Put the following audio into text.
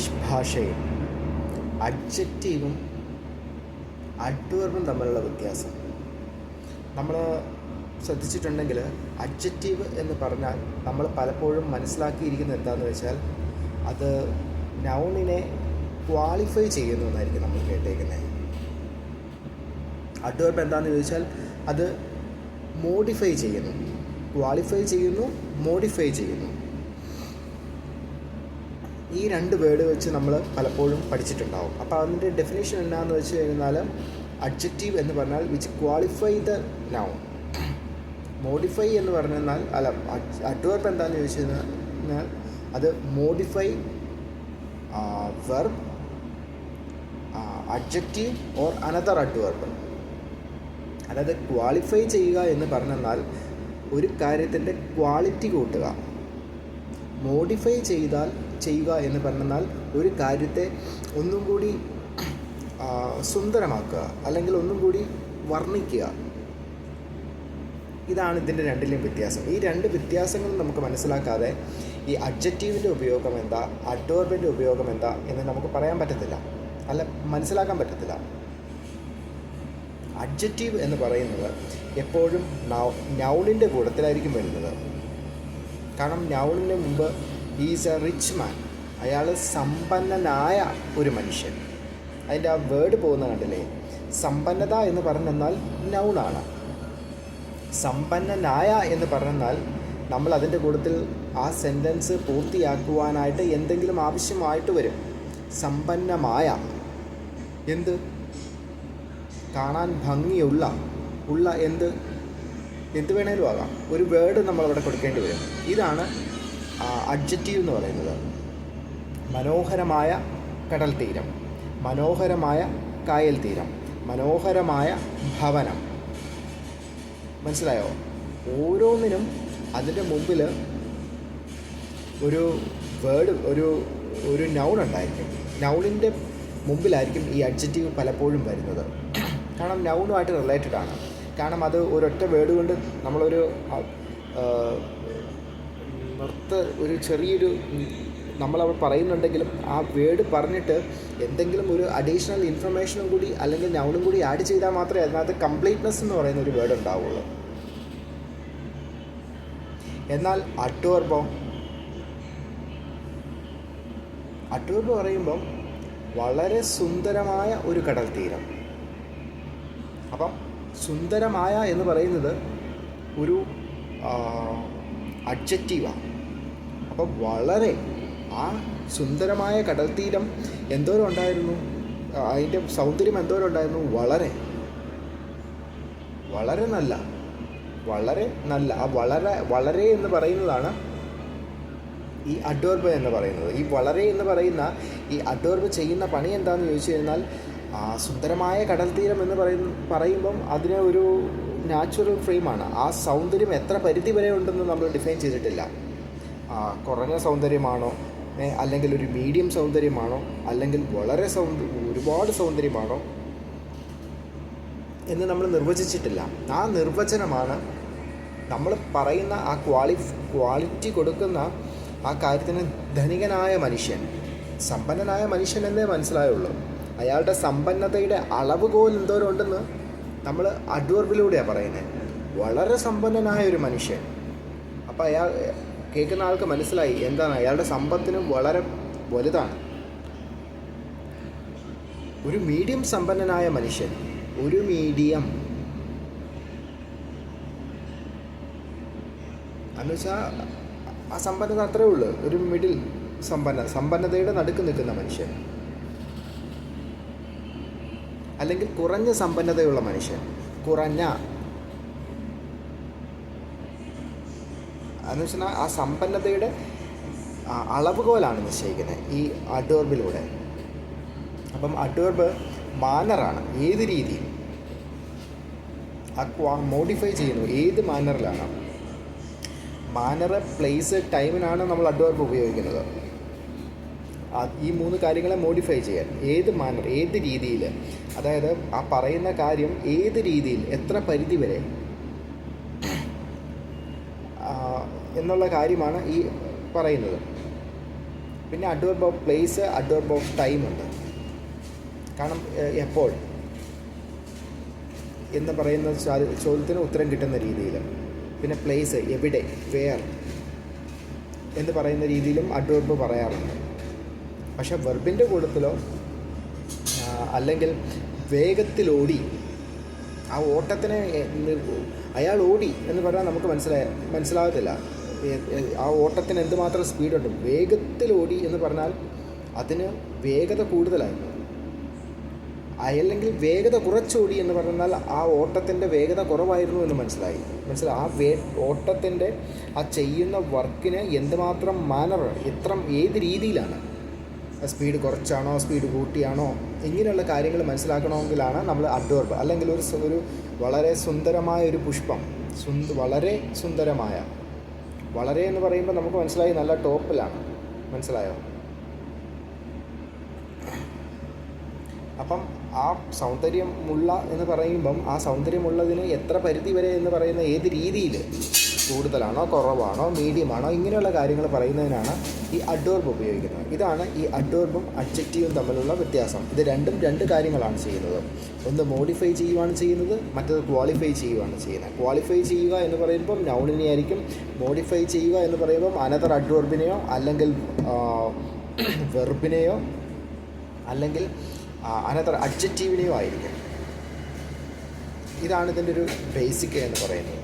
English ഭാഷയിൽ അഡ്ജക്റ്റീവും അഡ്വേർബും തമ്മിലുള്ള വ്യത്യാസം നമ്മൾ ശ്രദ്ധിച്ചിട്ടുണ്ടെങ്കിൽ, അഡ്ജക്റ്റീവ് എന്ന് പറഞ്ഞാൽ നമ്മൾ പലപ്പോഴും മനസ്സിലാക്കിയിരിക്കുന്നത് എന്താണെന്ന് വെച്ചാൽ അത് നൗണിനെ ക്വാളിഫൈ ചെയ്യുന്നു എന്നായിരിക്കും നമ്മൾ കേട്ടേക്കുന്നത്. അഡ്വേർബ് എന്താണെന്ന് ചോദിച്ചാൽ അത് മോഡിഫൈ ചെയ്യുന്നു, ക്വാളിഫൈ ചെയ്യുന്നു, മോഡിഫൈ ചെയ്യുന്നു. ഈ രണ്ട് വേർഡ് വെച്ച് നമ്മൾ പലപ്പോഴും പഠിച്ചിട്ടുണ്ടാവും. അപ്പോൾ അതിൻ്റെ ഡെഫിനേഷൻ എന്താണെന്ന് വെച്ച് കഴിഞ്ഞാൽ, അഡ്ജക്റ്റീവ് എന്ന് പറഞ്ഞാൽ which qualify the noun. Modify എന്ന് പറഞ്ഞാൽ അഡ്വേർബ് എന്താണെന്ന് ചോദിച്ചു കഴിഞ്ഞാൽ അത് modify verb, adjective or another adverb. അതായത് ക്വാളിഫൈ ചെയ്യുക എന്ന് പറഞ്ഞാൽ ഒരു കാര്യത്തിൻ്റെ ക്വാളിറ്റി കൂട്ടുക. മോഡിഫൈ ചെയ്യുക എന്ന് പറഞ്ഞാൽ ഒരു കാര്യത്തെ ഒന്നും കൂടി സുന്ദരമാക്കുക, അല്ലെങ്കിൽ ഒന്നും കൂടി വർണ്ണിക്കുക. ഇതാണ് ഇതിൻ്റെ രണ്ടിലെയും വ്യത്യാസം. ഈ രണ്ട് വ്യത്യാസങ്ങളും നമുക്ക് മനസ്സിലാക്കാതെ ഈ അഡ്ജക്റ്റീവിൻ്റെ ഉപയോഗം എന്താ, അഡ്വേർബിൻ്റെ ഉപയോഗം എന്താ എന്ന് നമുക്ക് പറയാൻ പറ്റത്തില്ല, അല്ല മനസ്സിലാക്കാൻ പറ്റത്തില്ല. അഡ്ജക്റ്റീവ് എന്ന് പറയുന്നത് എപ്പോഴും നൗണിൻ്റെ കൂട്ടത്തിലായിരിക്കും വരുന്നത്. കാരണം നൗണിന് മുമ്പ് ഈസ് എ റിച്ച് മാൻ, അയാൾ സമ്പന്നനായ ഒരു മനുഷ്യൻ. അതിൻ്റെ ആ വേർഡ് പോകുന്ന കണ്ടില്ലേ, സമ്പന്നത എന്ന് പറഞ്ഞെന്നാൽ നൗണാണ്. സമ്പന്നനായ എന്ന് പറഞ്ഞാൽ നമ്മൾ അതിൻ്റെ കൂട്ടത്തിൽ ആ സെൻറ്റൻസ് പൂർത്തിയാക്കുവാനായിട്ട് എന്തെങ്കിലും ആവശ്യമായിട്ട് വരും. സമ്പന്നമായ എന്ത്, കാണാൻ ഭംഗിയുള്ള എന്ത് വേണേലും ആകാം, ഒരു വേർഡ് നമ്മളവിടെ കൊടുക്കേണ്ടി വരും. ഇതാണ് അഡ്ജക്റ്റീവ് എന്ന് പറയുന്നത്. മനോഹരമായ കടൽ തീരം, മനോഹരമായ കായൽ തീരം, മനോഹരമായ ഭവനം. മനസ്സിലായോ? ഓരോന്നിനും അതിൻ്റെ മുമ്പിൽ ഒരു വേർഡ്, ഒരു നൗൺ ഉണ്ടായിരിക്കും. നൗണിൻ്റെ മുമ്പിലായിരിക്കും ഈ അഡ്ജക്റ്റീവ് പലപ്പോഴും വരുന്നത്. കാരണം നൗണുമായിട്ട് റിലേറ്റഡ് ആണ്. കാരണം അത് ഒരൊറ്റ വേർഡ് കൊണ്ട് നമ്മളൊരു ഒരു ചെറിയൊരു നമ്മളവിടെ പറയുന്നുണ്ടെങ്കിലും ആ വേർഡ് പറഞ്ഞിട്ട് എന്തെങ്കിലും ഒരു അഡീഷണൽ ഇൻഫർമേഷനും കൂടി അല്ലെങ്കിൽ നൗണും കൂടി ആഡ് ചെയ്താൽ മാത്രമേ അതിനകത്ത് കംപ്ലീറ്റ്നെസ് എന്ന് പറയുന്ന ഒരു വേർഡ് ഉണ്ടാവുള്ളൂ. എന്നാൽ അഡ്വേർബ് പറയുമ്പം വളരെ സുന്ദരമായ ഒരു കടൽ തീരം. അപ്പം സുന്ദരമായ എന്ന് പറയുന്നത് ഒരു അഡ്ജക്റ്റീവാണ്. അപ്പം വളരെ ആ സുന്ദരമായ കടൽ തീരം എന്തോരം ഉണ്ടായിരുന്നു, അതിൻ്റെ സൗന്ദര്യം എന്തോരം ഉണ്ടായിരുന്നു, വളരെ നല്ല ആ വളരെ എന്ന് പറയുന്നതാണ് ഈ അഡ്വേർബ് എന്ന് പറയുന്നത്. ഈ വളരെ എന്ന് പറയുന്ന ഈ അഡ്വേർബ് ചെയ്യുന്ന പണി എന്താണെന്ന് ചോദിച്ചു കഴിഞ്ഞാൽ, സുന്ദരമായ കടൽ തീരം എന്ന് പറയുമ്പം അതിന് ഒരു നാച്ചുറൽ ഫ്രെയിമാണ്. ആ സൗന്ദര്യം എത്ര പരിധി വരെ ഉണ്ടെന്ന് നമ്മൾ ഡിഫൈൻ ചെയ്തിട്ടില്ല. കുറഞ്ഞ സൗന്ദര്യമാണോ, അല്ലെങ്കിൽ ഒരു മീഡിയം സൗന്ദര്യമാണോ, അല്ലെങ്കിൽ വളരെ ഒരുപാട് സൗന്ദര്യമാണോ എന്ന് നമ്മൾ നിർവചിച്ചിട്ടില്ല. ആ നിർവചനമാണ് നമ്മൾ പറയുന്ന ആ ക്വാളിറ്റി കൊടുക്കുന്ന ആ കാര്യത്തിന് ധനികനായ മനുഷ്യൻ, സമ്പന്നനായ മനുഷ്യൻ എന്നേ മനസ്സിലായുള്ളൂ. അയാളുടെ സമ്പന്നതയുടെ അളവുകോൽ എന്തോരം ഉണ്ടെന്ന് നമ്മൾ അഡ്വേർബിലൂടെയാണ് പറയുന്നത്. വളരെ സമ്പന്നനായ ഒരു മനുഷ്യൻ. അപ്പോൾ അയാൾ കേൾക്കുന്ന ആൾക്ക് മനസ്സിലായി എന്താണ്, അയാളുടെ സമ്പത്തിനും വളരെ വലുതാണ്. ഒരു മീഡിയം സമ്പന്നനായ മനുഷ്യൻ, ഒരു മീഡിയം എന്നുവെച്ചാൽ ആ സമ്പന്നത അത്രേ ഉള്ളൂ. ഒരു മിഡിൽ സമ്പന്നതയുടെ നടുക്ക് നിൽക്കുന്ന മനുഷ്യൻ, അല്ലെങ്കിൽ കുറഞ്ഞ സമ്പന്നതയുള്ള മനുഷ്യൻ. കുറഞ്ഞ എന്നുവെച്ചാൽ ആ സമ്പന്നതയുടെ അളവുകോലാണ് നിശ്ചയിക്കുന്നത് ഈ അഡ്വേർബിലൂടെ. അപ്പം അഡ്വേർബ് മാനറാണ്, ഏത് രീതിയിൽ മോഡിഫൈ ചെയ്യുന്നു, ഏത് മാനറിലാണ്. മാനർ, പ്ലേസ്, ടൈമിനാണ് നമ്മൾ അഡ്വേർബ് ഉപയോഗിക്കുന്നത്. ഈ മൂന്ന് കാര്യങ്ങളെ മോഡിഫൈ ചെയ്യാൻ. ഏത് മാനർ, ഏത് രീതിയിൽ, അതായത് ആ പറയുന്ന കാര്യം ഏത് രീതിയിൽ, എത്ര പരിധി വരെ എന്നുള്ള കാര്യമാണ് ഈ പറയുന്നത്. പിന്നെ adverb of place, adverb of time ഉണ്ട്. കാരണം എപ്പോൾ എന്ന് പറയുന്ന ചോദ്യത്തിന് ഉത്തരം കിട്ടുന്ന രീതിയിൽ. പിന്നെ പ്ലേസ്, എവിടെ, വെയർ എന്ന് പറയുന്ന രീതിയിലും അഡ്വർബ് പറയാറുണ്ട്. പക്ഷേ വെർബിൻ്റെ കൂട്ടത്തിലോ അല്ലെങ്കിൽ വേഗത്തിലോടി, ആ ഓട്ടത്തിനെ അയാൾ ഓടി എന്ന് പറഞ്ഞാൽ നമുക്ക് മനസ്സിലാകത്തില്ല. ആ ഓട്ടത്തിന് എന്തുമാത്രം സ്പീഡുണ്ട്. വേഗത്തിലോടി എന്ന് പറഞ്ഞാൽ അതിന് വേഗത കൂടുതലായിരുന്നു. അല്ലെങ്കിൽ വേഗത കുറച്ചോടി എന്ന് പറഞ്ഞാൽ ആ ഓട്ടത്തിൻ്റെ വേഗത കുറവായിരുന്നു എന്ന് മനസ്സിലായി. ആ ഓട്ടത്തിൻ്റെ ആ ചെയ്യുന്ന വർക്കിന് എന്തുമാത്രം ഏത് രീതിയിലാണ്, സ്പീഡ് കുറച്ചാണോ സ്പീഡ് കൂട്ടിയാണോ, ഇങ്ങനെയുള്ള കാര്യങ്ങൾ മനസ്സിലാക്കണമെങ്കിലാണ് നമ്മൾ അഡ്വർബ്. അല്ലെങ്കിൽ ഒരു വളരെ സുന്ദരമായ ഒരു പുഷ്പം, വളരെ സുന്ദരമായ, വളരെ എന്ന് പറയുമ്പോൾ നമുക്ക് മനസ്സിലായി നല്ല ടോപ്പിലാണ്, മനസ്സിലായോ? അപ്പം ആ സൗന്ദര്യമുള്ള എന്ന് പറയുമ്പം ആ സൗന്ദര്യമുള്ളതിന് എത്ര പരിധി വരെ എന്ന് പറയുന്ന ഏത് രീതിയിൽ, കൂടുതലാണോ കുറവാണോ മീഡിയമാണോ, ഇങ്ങനെയുള്ള കാര്യങ്ങൾ പറയുന്നതിനാണ് ഈ അഡ്വർബ് ഉപയോഗിക്കുന്നത്. ഇതാണ് ഈ അഡ്വർബും അഡ്ജക്റ്റീവും തമ്മിലുള്ള വ്യത്യാസം. ഇത് രണ്ടും രണ്ട് കാര്യങ്ങളാണ് ചെയ്യുന്നത്. ഒന്ന് മോഡിഫൈ ചെയ്യുകയാണ് ചെയ്യുന്നത്, മറ്റത് ക്വാളിഫൈ ചെയ്യുകയാണ് ചെയ്യുന്നത്. ക്വാളിഫൈ ചെയ്യുക എന്ന് പറയുമ്പം നൗണിനെ ആയിരിക്കും, മോഡിഫൈ ചെയ്യുക എന്ന് പറയുമ്പം അനദർ അഡ്വർബിനെയോ അല്ലെങ്കിൽ വെർബിനെയോ അല്ലെങ്കിൽ അനദർ അഡ്ജക്റ്റീവിനെയോ ആയിരിക്കും. ഇതാണ് ഇതിൻ്റെ ഒരു ബേസിക് എന്ന് പറയുന്നത്.